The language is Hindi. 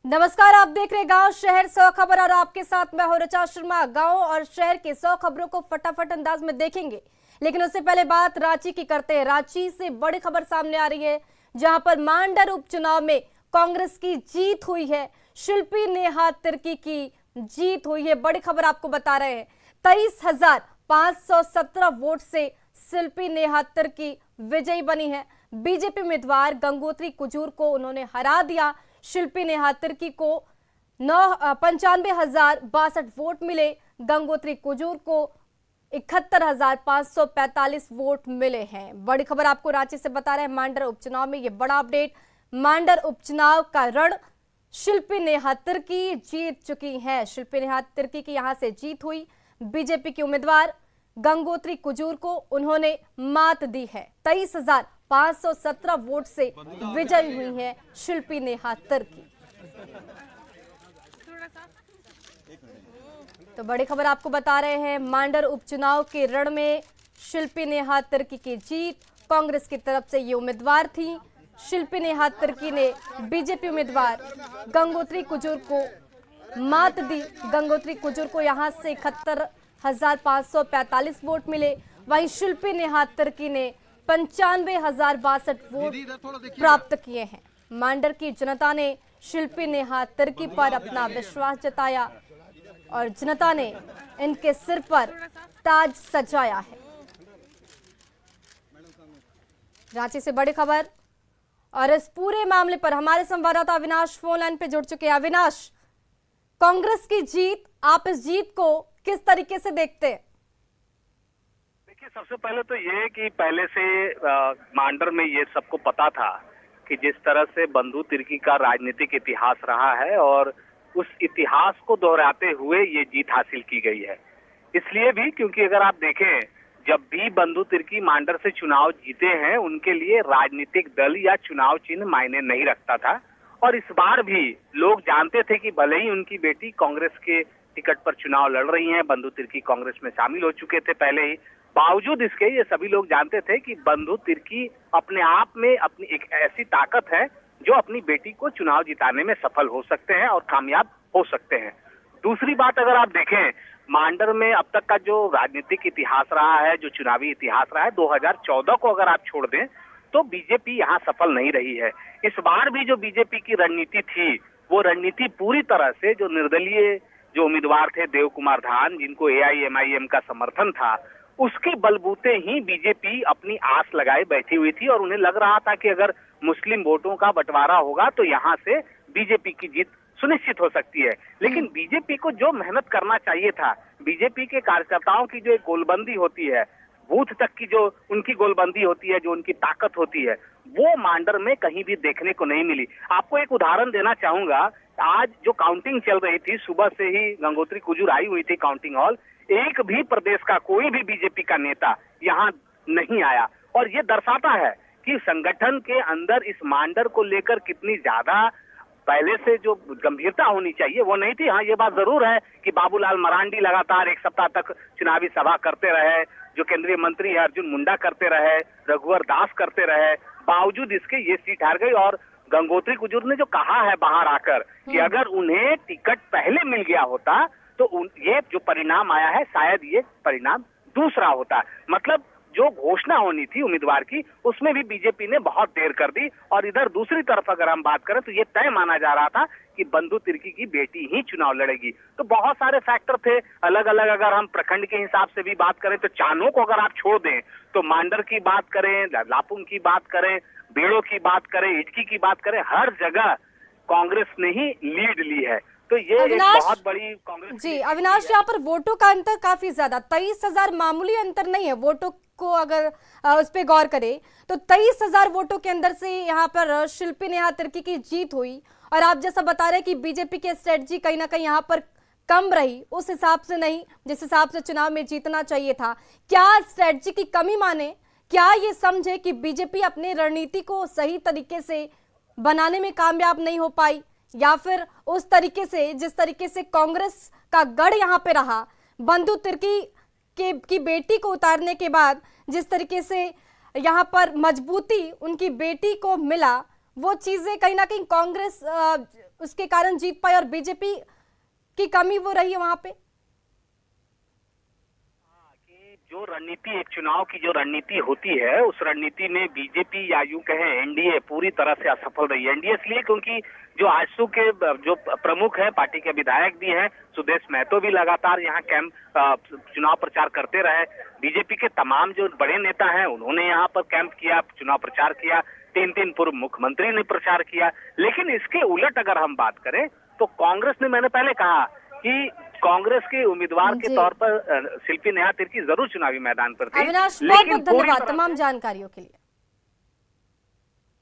नमस्कार, आप देख रहे गांव शहर 100 खबर और आपके साथ मैं हूं ऋचा शर्मा। गांव और शहर के 100 खबरों को फटाफट अंदाज में देखेंगे, लेकिन उससे पहले बात रांची की करते हैं। रांची से बड़ी खबर सामने आ रही है, जहां पर मांडर उपचुनाव में कांग्रेस की जीत हुई है। शिल्पी नेहा तिर्की की जीत हुई है, बड़ी खबर आपको बता रहे हैं। 23,517 वोट से शिल्पी नेहा तिर्की विजयी बनी है। बीजेपी उम्मीदवार गंगोत्री कुजूर को उन्होंने हरा दिया। शिल्पी नेहा तिर्की को 95,062 वोट मिले। गंगोत्री कुजूर को 71,545 वोट मिले हैं। बड़ी खबर आपको रांची से बता रहे हैं। मांडर उपचुनाव में ये बड़ा अपडेट। मांडर उपचुनाव का रण शिल्पी नेहा तिर्की जीत चुकी हैं। शिल्पी नेहा तिर्की की यहां से जीत हुई। बीजेपी की उम्मीदवार गंगोत्री कुजूर को उन्होंने मात दी है। 23,517 वोट से विजयी हुई है शिल्पी नेहा तिर्की। तो बड़ी खबर आपको बता रहे हैं, मांडर उपचुनाव के रण में शिल्पी नेहा तिर्की की जीत। कांग्रेस की तरफ से ये उम्मीदवार थी। शिल्पी नेहा तिर्की ने बीजेपी उम्मीदवार गंगोत्री कुजूर को मात दी। गंगोत्री कुजूर को यहां से 71,545 वोट मिले। वहीं शिल्पी नेहा तिर्की ने 95,062 वोट प्राप्त किए हैं। मांडर की जनता ने शिल्पी नेहा तिर्की पर अपना विश्वास जताया और जनता ने इनके सिर पर ताज सजाया है। रांची से बड़ी खबर और इस पूरे मामले पर हमारे संवाददाता अविनाश फोन लाइन पे जुड़ चुके हैं। अविनाश, कांग्रेस की जीत, आप इस जीत को किस तरीके से देखते हैं? देखिए, सबसे पहले तो ये कि पहले से मांडर में ये सबको पता था कि जिस तरह से बंधु तिर्की का राजनीतिक इतिहास रहा है और उस इतिहास को दोहराते हुए ये जीत हासिल की गई है। इसलिए भी क्योंकि अगर आप देखें, जब भी बंधु तिर्की मांडर से चुनाव जीते हैं, उनके लिए राजनीतिक दल या चुनाव चिन्ह मायने नहीं रखता था। और इस बार भी लोग जानते थे कि भले ही उनकी बेटी कांग्रेस के टिकट पर चुनाव लड़ रही हैं, बंधु तिर्की कांग्रेस में शामिल हो चुके थे पहले ही, बावजूद इसके ये सभी लोग जानते थे कि बंधु तिर्की अपने आप में अपनी एक ऐसी ताकत है जो अपनी बेटी को चुनाव जिताने में सफल हो सकते हैं और कामयाब हो सकते हैं। दूसरी बात, अगर आप देखें, मांडर में अब तक का जो राजनीतिक इतिहास रहा है, जो चुनावी इतिहास रहा है, 2014 को अगर आप छोड़ दें तो बीजेपी यहाँ सफल नहीं रही है। इस बार भी जो बीजेपी की रणनीति थी, वो रणनीति पूरी तरह से जो निर्दलीय जो उम्मीदवार थे देव कुमार धान, जिनको AIMIM का समर्थन था, उसके बलबूते ही बीजेपी अपनी आस लगाए बैठी हुई थी और उन्हें लग रहा था कि अगर मुस्लिम वोटों का बंटवारा होगा तो यहाँ से बीजेपी की जीत सुनिश्चित हो सकती है। लेकिन बीजेपी को जो मेहनत करना चाहिए था, बीजेपी के कार्यकर्ताओं की जो एक गोलबंदी होती है, बूथ तक की जो उनकी गोलबंदी होती है, जो उनकी ताकत होती है, वो मांडर में कहीं भी देखने को नहीं मिली। आपको एक उदाहरण देना चाहूंगा। आज जो काउंटिंग चल रही थी, सुबह से ही गंगोत्री कुजूर आई हुई थी काउंटिंग हॉल, एक भी प्रदेश का कोई भी बीजेपी का नेता यहाँ नहीं आया। और ये दर्शाता है कि संगठन के अंदर इस मांडर को लेकर कितनी ज्यादा पहले से जो गंभीरता होनी चाहिए वो नहीं थी। हाँ, ये बात जरूर है कि बाबूलाल मरांडी लगातार एक सप्ताह तक चुनावी सभा करते रहे, जो केंद्रीय मंत्री अर्जुन मुंडा करते रहे, रघुवर दास करते रहे, बावजूद इसके ये सीट हार गई। और गंगोत्री कुजूर ने जो कहा है बाहर आकर कि अगर उन्हें टिकट पहले मिल गया होता तो ये जो परिणाम आया है, शायद ये परिणाम दूसरा होता। मतलब जो घोषणा होनी थी उम्मीदवार की, उसमें भी बीजेपी ने बहुत देर कर दी। और इधर दूसरी तरफ अगर हम बात करें तो ये तय माना जा रहा था कि बंधु तिर्की की बेटी ही चुनाव लड़ेगी। तो बहुत सारे फैक्टर थे अलग अलग। अगर हम प्रखंड के हिसाब से भी बात करें तो चानों को अगर आप छोड़ दें तो मांडर की बात करें, लापुंग की बात करें, बेड़ो की बात करें, इटकी की बात करें, हर जगह कांग्रेस ने ही लीड ली है। तो ये एक बहुत बड़ी कांग्रेस जी अविनाश, यहाँ पर वोटों का अंतर काफी ज्यादा, 23,000 मामूली अंतर नहीं है। वोटों को अगर उस पर गौर करें तो 23,000 वोटों के अंदर से यहाँ पर शिल्पी नेहा तिर्की की जीत हुई। और आप जैसा बता रहे हैं कि बीजेपी की स्ट्रेटजी कहीं ना कहीं यहाँ पर कम रही, उस हिसाब से नहीं जिस हिसाब से चुनाव में जीतना चाहिए था। क्या स्ट्रेटजी की कमी माने, क्या ये समझे कि बीजेपी अपनी रणनीति को सही तरीके से बनाने में कामयाब नहीं हो पाई, या फिर उस तरीके से जिस तरीके से कांग्रेस का गढ़ यहाँ पे रहा, बंधु तिर्की की बेटी को उतारने के बाद जिस तरीके से यहाँ पर मजबूती उनकी बेटी को मिला, वो चीजें कहीं ना कहीं कांग्रेस उसके कारण जीत पाए और बीजेपी की कमी वो रही है वहां पे? कि जो रणनीति, एक चुनाव की जो रणनीति होती है, उस रणनीति में बीजेपी या यूं कहें एनडीए पूरी तरह से असफल रही है। एनडीए इसलिए क्योंकि जो आजसू के जो प्रमुख है, पार्टी के विधायक भी हैं, सुदेश महतो भी लगातार यहाँ कैंप चुनाव प्रचार करते रहे। बीजेपी के तमाम जो बड़े नेता हैं उन्होंने यहाँ पर कैंप किया, चुनाव प्रचार किया, 3 पूर्व मुख्यमंत्री ने प्रचार किया। लेकिन इसके उलट अगर हम बात करें तो कांग्रेस ने, मैंने पहले कहा कि कांग्रेस के उम्मीदवार के तौर पर शिल्पी नेहा तिर्की जरूर चुनावी मैदान पर थी, अविनाश, बहुत बहुत लेकिन पूरी धन्यवाद तरह तमाम जानकारियों के लिए।